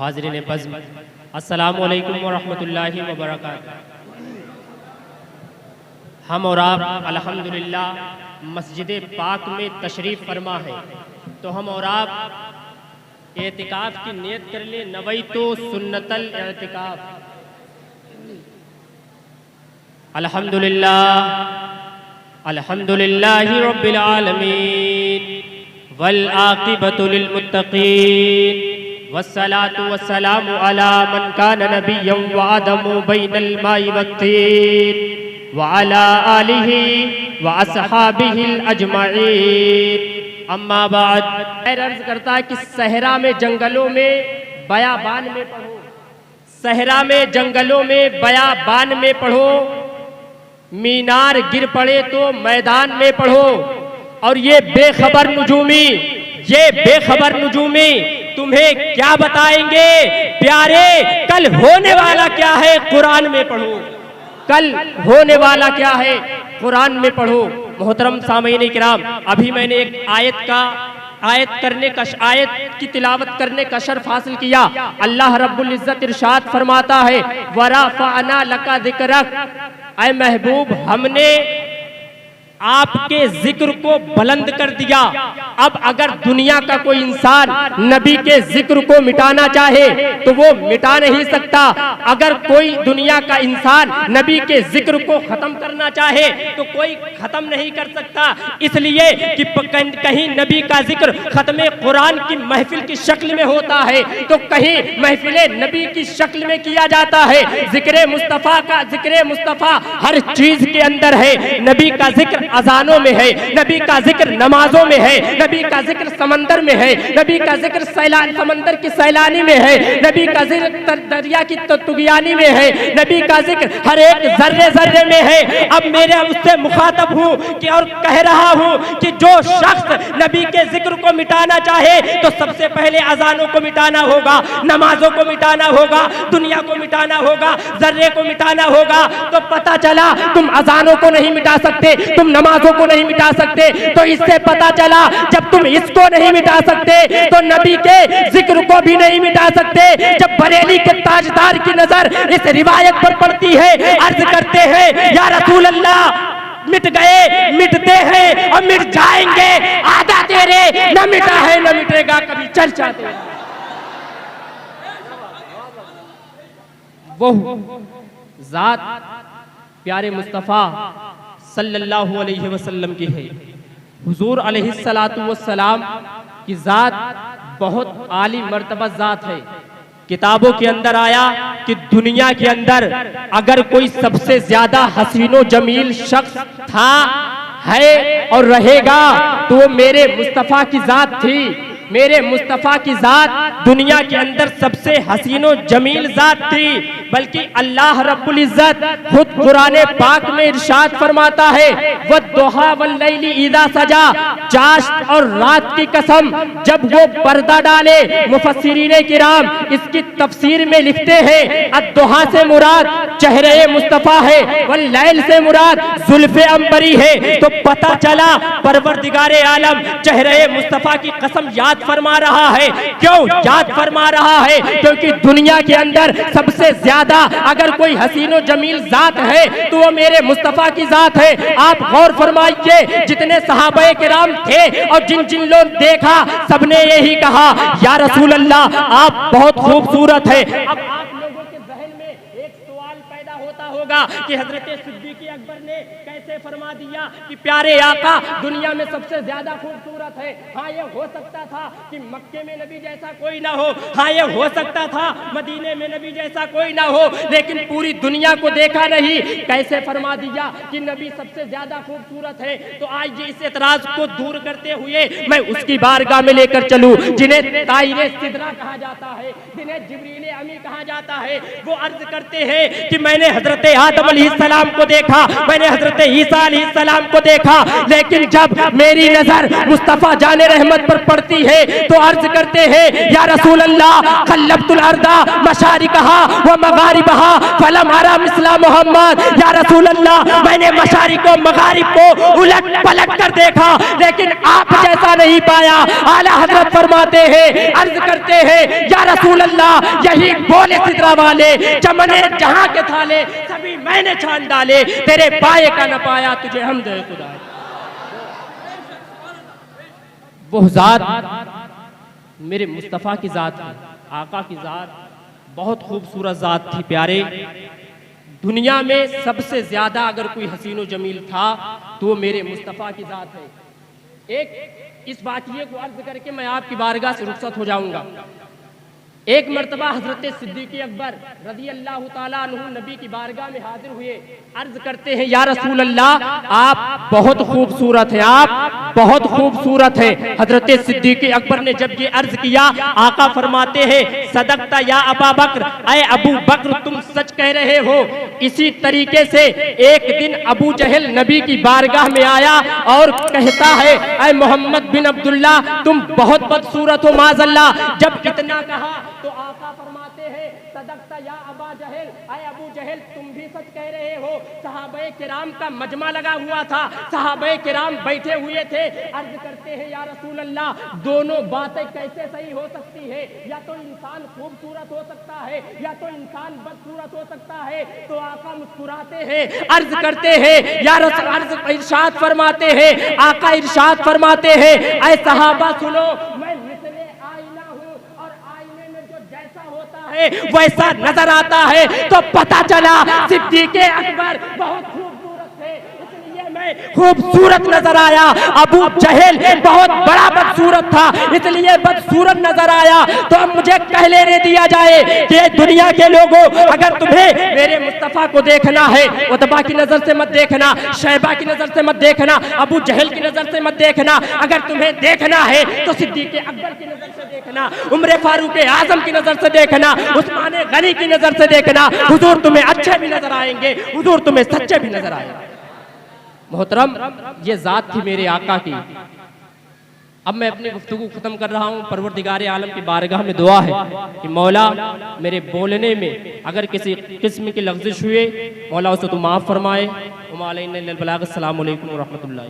हाज़रीन बज़्म, अस्सलामु अलैकुम व रहमतुल्लाहि व बरकातुहू। हम और आप अल्हम्दुलिल्लाह मस्जिद पाक में तशरीफ़ फरमा है, तो हम और आप एतिकाफ़ की नियत कर ले। नवैतो सुन्नतल एतिकाफ़। अल्हम्दुलिल्लाह अल्हम्दुलिल्लाहि रब्बिल आलमीन वल आक़िबतु लिल मुत्तक़ीन वस्सलातु वस्सलामु अला मन कान नबिय्यन व आदमु बैनल माइ वत्तीन व अला आलिहि व अस्हाबिहिल अजमईन। अम्मा बाद, अर्ज़ करता है कि सहरा में जंगलों में बयाबान में पढ़ो, सहरा में जंगलों में बयाबान में पढ़ो, मीनार गिर पड़े तो मैदान में पढ़ो। और ये बेखबर नुजूमी तुम्हें क्या बताएंगे प्यारे, कल होने वाला क्या है कुरान में पढ़ो, कल होने वाला क्या है कुरान में पढ़ो। मोहतरम सामीन किराम, अभी मैंने एक आयत की तिलावत करने का शर्फ हासिल किया। अल्लाह रब्बुल इज्जत इरशाद फरमाता है, वरफ़अना लका ज़िक्रक, ऐ महबूब हमने आपके जिक्र को बुलंद कर दिया। अब अगर दुनिया का कोई इंसान नबी के जिक्र को मिटाना चाहे तो वो मिटा नहीं सकता। अगर कोई दुनिया का इंसान नबी के जिक्र को खत्म करना चाहे तो कोई खत्म नहीं कर सकता, इसलिए कि कहीं नबी का जिक्र खत्म कुरान की महफिल की शक्ल में होता है तो कहीं महफिल नबी की शक्ल में किया जाता है। जिक्र मुस्तफ़ा हर चीज के अंदर है। नबी का जिक्र अजानों में है, नबी का जिक्र नमाजों में है, नबी का जिक्र समंदर में है, नबी का जिक्र समंदर की सैलानी में है, नबी का जिक्र दरिया की तुगियानी में है, नबी का जिक्र हर एक जर्रे जर्रे में है। अब मेरे उससे मुखातब हूँ कि और कह रहा हूँ कि जो शख्स नबी के जिक्र को मिटाना चाहे तो सबसे पहले अजानों को मिटाना होगा, नमाजों को मिटाना होगा, दुनिया को मिटाना होगा, जर्रे को मिटाना होगा। तो पता चला तुम अजानों को नहीं मिटा सकते, तुम नमाजों को नहीं मिटा सकते, तो इससे पता चला जब तुम इसको नहीं मिटा सकते तो नबी के जिक्र को भी नहीं मिटा सकते। जब बरेली के ताजदार की नजर इस रिवायत पर पड़ती है, अर्ज करते हैं या रसूल अल्लाह मिट गए, मिटते हैं और मिट जाएंगे, आधा तेरे न मिटा है न मिटेगा कभी चर्चा तेरी। वो जात प्यारे मुस्तफ़ा सल्लल्लाहु अलैहि वसल्लम की है। हुजूर अलैहिस्सलातु वस्सलाम की ज़ात बहुत आली मर्तबा ज़ात है। किताबों के अंदर आया कि दुनिया के अंदर अगर कोई सबसे ज्यादा हसीनो जमील शख्स था, है और रहेगा तो वो मेरे मुस्तफ़ा की ज़ात थी। मेरे मुस्तफ़ा की ज़ात दुनिया के अंदर सबसे हसीनो जमील ज़ात थी। बल्कि अल्लाह रब्बुल इज़्ज़त खुद कुराने पाक में इरशाद फरमाता है, वद्दुहा वल्लैली इज़ा सजा, चाश्त और रात की कसम जब वो पर्दा डाले। मुफस्सिरीने किराम इसकी तफसीर में लिखते हैं, अद्दुहा से मुराद चेहरे मुस्तफ़ा है, वल्लैल से मुराद जुल्फ़े अंबरी है। तो पता चला परवरदिगारे आलम चेहरे मुस्तफ़ा की कसम याद फरमा रहा है। क्यों याद फरमा रहा है? क्योंकि दुनिया के अंदर सबसे ज्यादा अगर कोई हसीनो जमील जात है तो वो मेरे मुस्तफ़ा की जात है। आप गौर फरमाइए, जितने सहाबाए किराम थे और जिन जिन लोग देखा सबने यही कहा, या रसूल अल्लाह आप बहुत खूबसूरत है। अब आप लोगों के जहन में एक सवाल पैदा होता होगा कि हजरत सिद्दीक़ अकबर ने कैसे फरमा दिया कि प्यारे आका दुनिया में सबसे ज्यादा खूबसूरत है। हाँ, ये हो सकता था कि मक्के में नबी जैसा कोई ना हो, हाँ ये हो सकता था मदीने में नबी जैसा कोई ना हो, लेकिन पूरी दुनिया को देखा नहीं, कैसे फरमा दिया कि नबी सबसे ज्यादा खूबसूरत है। तो आज इस एतराज को दूर करते हुए मैं उसकी बारगाह में लेकर चलूं जिन्हें ताइरे सिदरा कहा जाता है, जिन्हें जिब्रील अमी कहा जाता है। वो अर्ज करते हैं कि मैंने हजरत आदम अलैहिस्सलाम को देखा, मैंने हजरत ईसा अलैहिस्सलाम को देखा, लेकिन जब मेरी नजर मुस्तफा जाने रहमत पर पड़ती है तो अर्ज करते हैं या रसूल अल्लाह खल्लबतुल अर्दा मशारिकहा व मगारिबहा फलम अरा मिस्ला मोहम्मद। या रसूल अल्लाह मैंने मशारिक को मगारिब को उलट पलट कर देखा, लेकिन आप जैसा नहीं पाया। आला हजरत फरमाते हैं, अर्ज करते हैं या रसूल अल्लाह यही बोले सिदरा वाले चमने जहां के थाले सभी मैंने छान डाले, तेरे पाए का न पाया तुझे हमद है खुदा। वो जात मेरे मुस्तफ़ा की जात है, आका की जात बहुत खूबसूरत जात थी प्यारे। दुनिया में सबसे ज्यादा अगर कोई हसीनो जमील था तो वो मेरे मुस्तफ़ा की जात है। एक इस वाक़िए को अर्ज करके मैं आपकी बारगाह से रुखसत हो जाऊंगा। एक मर्तबा हजरत सिद्दीक़ अकबर रज़ी अल्लाह ताला अन्हु नबी की बारगाह में हाजिर हुए, अर्ज करते हैं या रसूल अल्लाह आप बहुत खूबसूरत हैं, आप बहुत खूबसूरत हैं। हजरत सिद्दीक़ अकबर ने जब ये अर्ज किया, आका फरमाते हैं सदकता या अबा बकर, अय अबू बकर तुम सच कह रहे हो। इसी तरीके से एक दिन अबू जहल नबी की बारगाह में आया और कहता है अय मोहम्मद बिन अब्दुल्ला तुम बहुत बदसूरत हो माज़अल्लाह। जब इतना कहा तो आका फरमाते हैं सदकता या अबा जहल, अय अबू जहल तुम भी सच कह रहे हो। सहाबे किराम का मजमा लगा हुआ था, सहाबे किराम बैठे हुए थे। अर्ज करते हैं या रसूल अल्लाह दोनों बातें कैसे सही हो सकती है? या तो इंसान खूबसूरत हो सकता है या तो इंसान बदसूरत हो सकता है। तो आका मुस्कुराते हैं, अर्ज करते हैं या रसूल, अर्ज इरशाद फरमाते हैं, आका इरशाद फरमाते हैं अय सहाबा सुनो, मैं मिसले आईना हूँ और आईने में जो जैसा होता है वैसा नजर आता है। तो पता चला सिद्दीक़ अकबर बहुत खूबसूरत थे, इसलिए मैं खूबसूरत नजर आया। अबू जहल बहुत बड़ा बदसूरत था, इसलिए बदसूरत नजर आया। तो अब मुझे कह लेने दिया जाए कि दुनिया के लोगों अगर तुम्हें मेरे मुस्तफा को देखना है, उतबा की नजर से मत देखना, शैबा की नजर से मत देखना, अबू जहल की नजर से मत देखना। अगर तुम्हें देखना है तो सिद्दीक़ अकबर की नजर से देखना, उमर फारूक आजम की नजर से देखना, उस्मान गनी की नजर से देखना। हुजूर तुम्हें अच्छे भी नजर आएंगे, हुजूर तुम्हें सच्चे भी नजर आएंगे। मोहतरम ये जात थी मेरे आका की। अब मैं अपनी गुफ्तगू खत्म कर रहा हूँ। परवरदिगार आलम की बारगाह में दुआ है कि मौला मेरे बोलने में अगर किसी किस्म की लफ्ज़िश हुए, मौला उसे तो माफ़ फरमाए। अस्सलामु अलैकुम व रहमतुल्लाह।